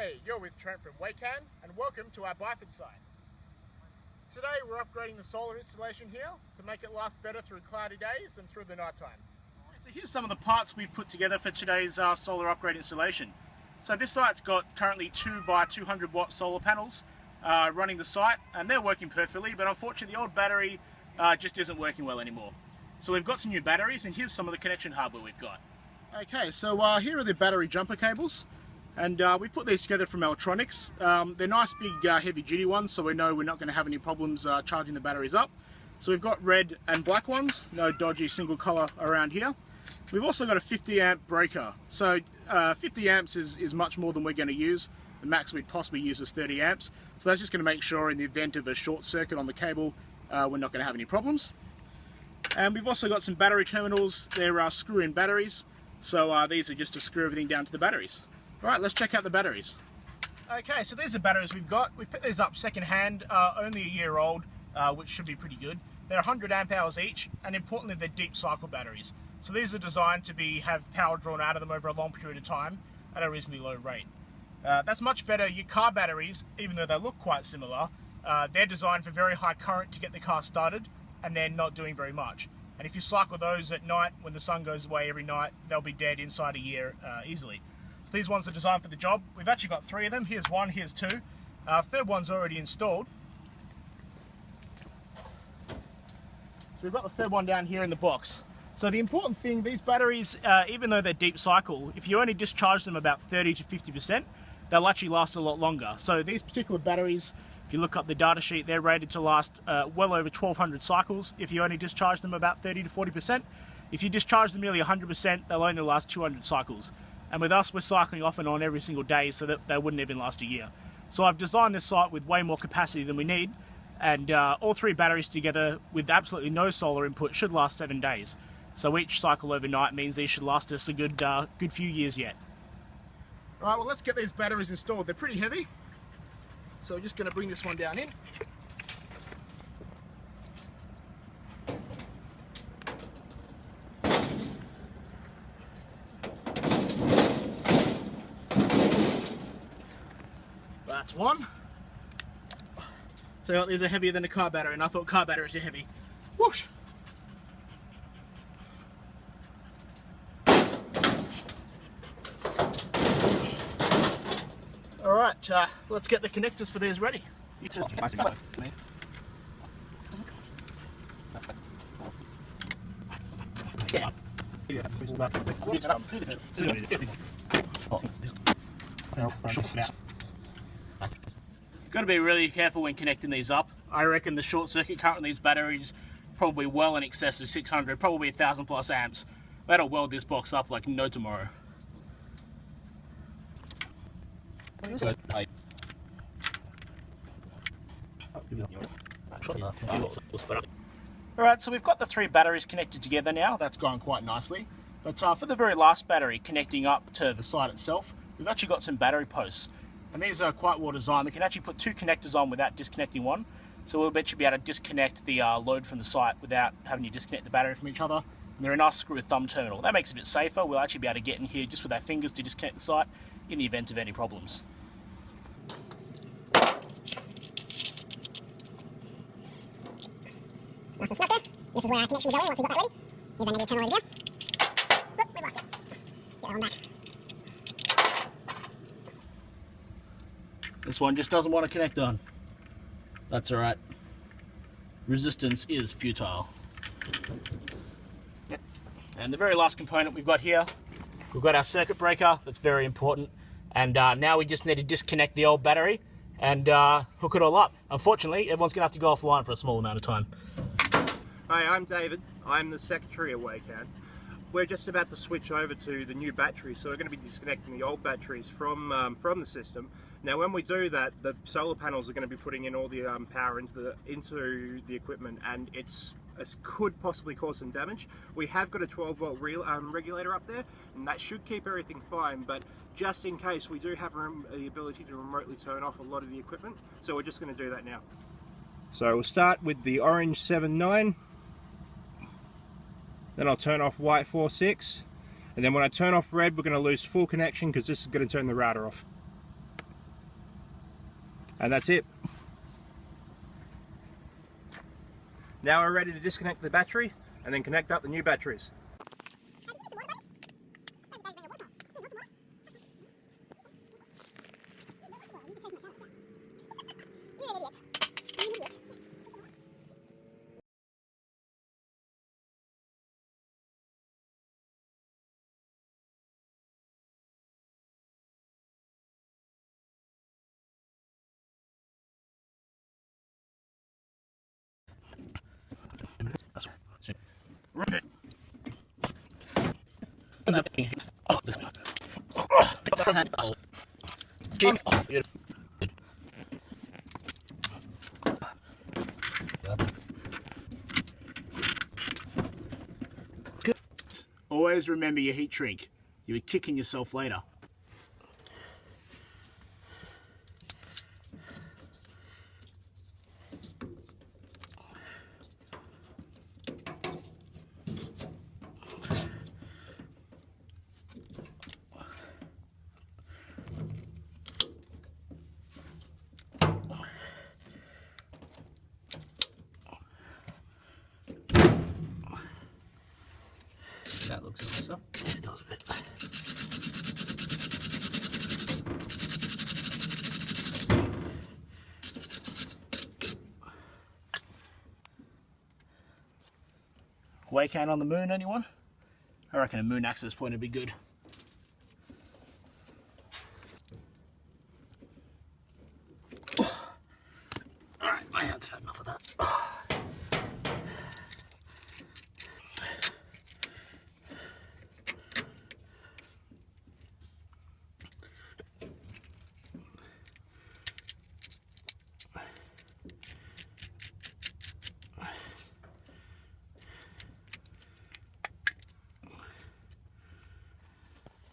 Hey, you're with Trent from WACAN and welcome to our Byford site. Today we're upgrading the solar installation here to make it last better through cloudy days and through the night time. So here's some of the parts we've put together for today's solar upgrade installation. So this site's got currently 2 by 200 watt solar panels running the site, and they're working perfectly, but unfortunately the old battery just isn't working well anymore. So we've got some new batteries, and here's some of the connection hardware we've got. Okay, so here are the battery jumper cables. And we put these together from electronics. They're nice big heavy duty ones, so we know we're not going to have any problems charging the batteries up. So we've got red and black ones, no dodgy single color around here. We've also got a 50 amp breaker. So 50 amps is much more than we're going to use. The max we'd possibly use is 30 amps. So that's just going to make sure in the event of a short circuit on the cable, we're not going to have any problems. And we've also got some battery terminals. They're screw-in batteries. So these are just to screw everything down to the batteries. Alright, let's check out the batteries. Okay, so these are batteries we've got. We picked these up second hand, only a year old, which should be pretty good. They're 100 amp hours each, and importantly they're deep cycle batteries. So these are designed to have power drawn out of them over a long period of time at a reasonably low rate. That's much better. Your car batteries, even though they look quite similar, they're designed for very high current to get the car started, and they're not doing very much. And if you cycle those at night, when the sun goes away every night, they'll be dead inside a year easily. These ones are designed for the job. We've actually got 3 of them. Here's 1, here's 2. Third one's already installed. So we've got the third one down here in the box. So the important thing, these batteries, even though they're deep cycle, if you only discharge them about 30 to 50%, they'll actually last a lot longer. So these particular batteries, if you look up the data sheet, they're rated to last well over 1,200 cycles if you only discharge them about 30 to 40%. If you discharge them nearly 100%, they'll only last 200 cycles. And with us, we're cycling off and on every single day, so that they wouldn't even last a year. So I've designed this site with way more capacity than we need, and all 3 batteries together with absolutely no solar input should last 7 days. So each cycle overnight means these should last us a good few years yet. Alright, well let's get these batteries installed. They're pretty heavy, so we're just going to bring this one down in. That's one. So these are heavier than a car battery, and I thought car batteries are heavy. Whoosh! Alright, let's get the connectors for these ready. Got to be really careful when connecting these up. I reckon the short circuit current in these batteries probably well in excess of 600, probably 1,000 plus amps. That'll weld this box up like no tomorrow. Alright, so we've got the 3 batteries connected together now. That's gone quite nicely. But for the very last battery connecting up to the site itself, we've actually got some battery posts. And these are quite well designed. We can actually put 2 connectors on without disconnecting one. So we'll bet you be able to disconnect the load from the site without having to disconnect the battery from each other. And they're a nice screw thumb terminal. That makes it a bit safer. We'll actually be able to get in here just with our fingers to disconnect the site in the event of any problems. This is where our connection will go in once we've got that ready. Here's our negative terminal over here. Oop, we lost it. Get that one back. This one just doesn't want to connect on. That's alright. Resistance is futile. Yep. And the very last component we've got here, we've got our circuit breaker. That's very important. And now we just need to disconnect the old battery and hook it all up. Unfortunately, everyone's going to have to go offline for a small amount of time. Hi, I'm David. I'm the secretary of WACAN. We're just about to switch over to the new batteries, so we're going to be disconnecting the old batteries from the system. Now, when we do that, the solar panels are going to be putting in all the power into the equipment, and it could possibly cause some damage. We have got a 12 volt regulator up there, and that should keep everything fine, but just in case, we do have the ability to remotely turn off a lot of the equipment, so we're just going to do that now. So we'll start with the orange 7.9. Then I'll turn off white 4.6, and then when I turn off red, we're going to lose full connection because this is going to turn the router off. And that's it. Now we're ready to disconnect the battery and then connect up the new batteries. Always remember your heat shrink. You'll be kicking yourself later. That looks nicer. It does a bit. WACAN on the moon, anyone? I reckon a moon access point would be good. Alright, my hands have had enough of that.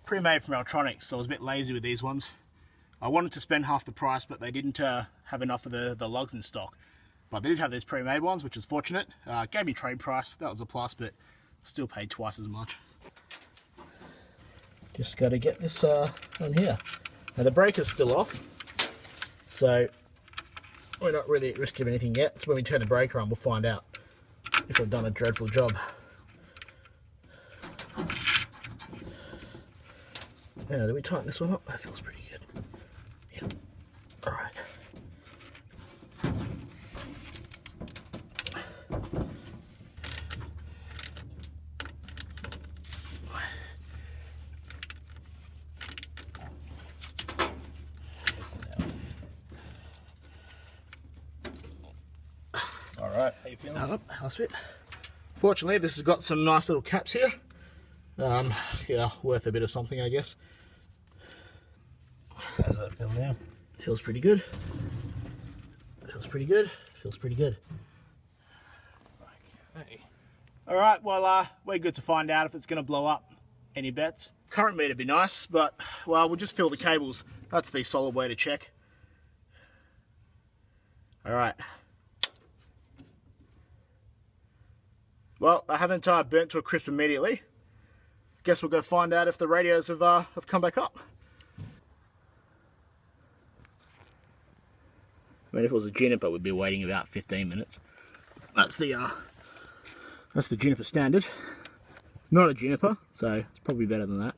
Pre-made from Electronics, so I was a bit lazy with these ones. I wanted to spend half the price, but they didn't have enough of the lugs in stock. But they did have these pre-made ones, which is fortunate. Gave me trade price, that was a plus, but still paid twice as much. Just got to get this on here. Now the breaker's still off, so we're not really at risk of anything yet. So when we turn the breaker on, we'll find out if I've done a dreadful job. Now, do we tighten this one up? That feels pretty good. Yep. Alright. Alright, how you feeling? Last bit. Fortunately, this has got some nice little caps here. Yeah, worth a bit of something, I guess. How's that feel now? Feels pretty good. Feels pretty good. Feels pretty good. Okay. Alright, well, we're good to find out if it's going to blow up. Any bets? Current meter would be nice, but, well, we'll just fill the cables. That's the solid way to check. Alright. Well, I haven't burnt to a crisp immediately. Guess we'll go find out if the radios have come back up. I mean, if it was a Juniper, we'd be waiting about 15 minutes. That's the Juniper standard. It's not a Juniper, so it's probably better than that.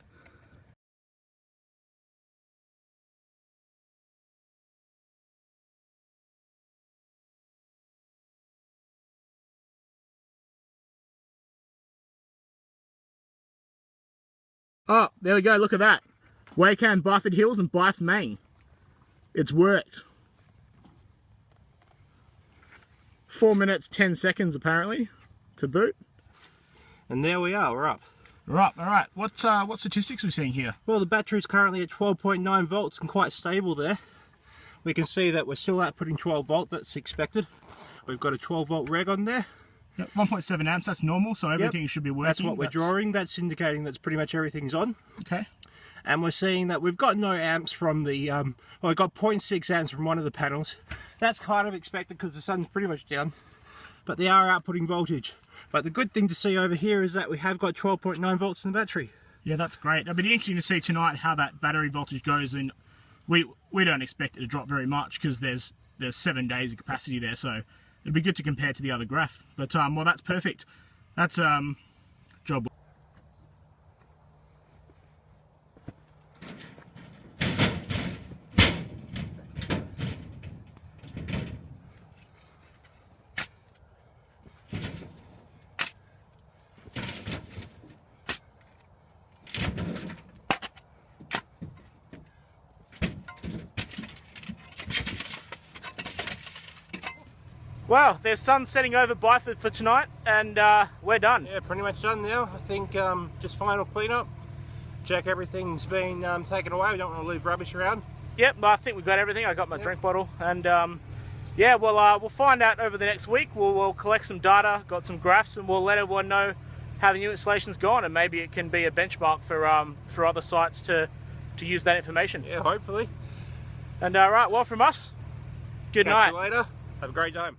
Oh, there we go, look at that. WACAN Byford Hills and Byford, Maine. It's worked. 4 minutes, 10 seconds apparently to boot. And there we are, we're up. Right, alright. What statistics are we seeing here? Well, the battery's currently at 12.9 volts and quite stable there. We can see that we're still outputting 12 volt, that's expected. We've got a 12 volt reg on there. Yep, 1.7 amps, that's normal, so everything should be working. That's what we're drawing, that's indicating that's pretty much everything's on. Okay. And we're seeing that we've got no amps from the, well, we've got 0.6 amps from one of the panels. That's kind of expected because the sun's pretty much down, but they are outputting voltage. But the good thing to see over here is that we have got 12.9 volts in the battery. Yeah, that's great. It'll be interesting to see tonight how that battery voltage goes in we don't expect it to drop very much because there's 7 days of capacity there, so it'd be good to compare to the other graph. But well, that's perfect. That's job. Well, there's sun setting over Byford for tonight, and we're done. Yeah, pretty much done now. I think just final cleanup. Check everything's been taken away. We don't want to leave rubbish around. Yep, I think we've got everything. I got my drink bottle, and yeah, we'll find out over the next week. We'll collect some data, got some graphs, and we'll let everyone know how the new installation's gone, and maybe it can be a benchmark for other sites to use that information. Yeah, hopefully. And right, well, from us, good night. Catch you later. Have a great time.